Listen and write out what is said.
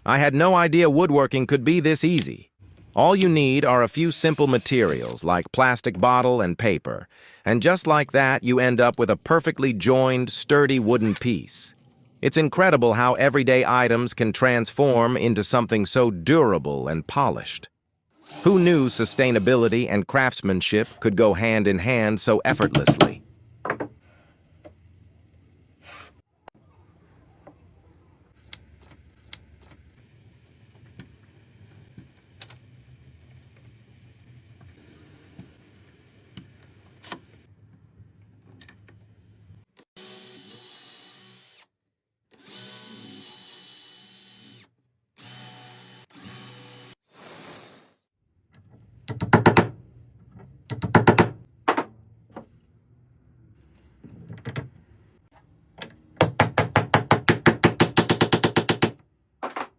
I had no idea woodworking could be this easy. All you need are a few simple materials like plastic bottle and paper, and just like that you end up with a perfectly joined, sturdy wooden piece. It's incredible how everyday items can transform into something so durable and polished. Who knew sustainability and craftsmanship could go hand in hand so effortlessly?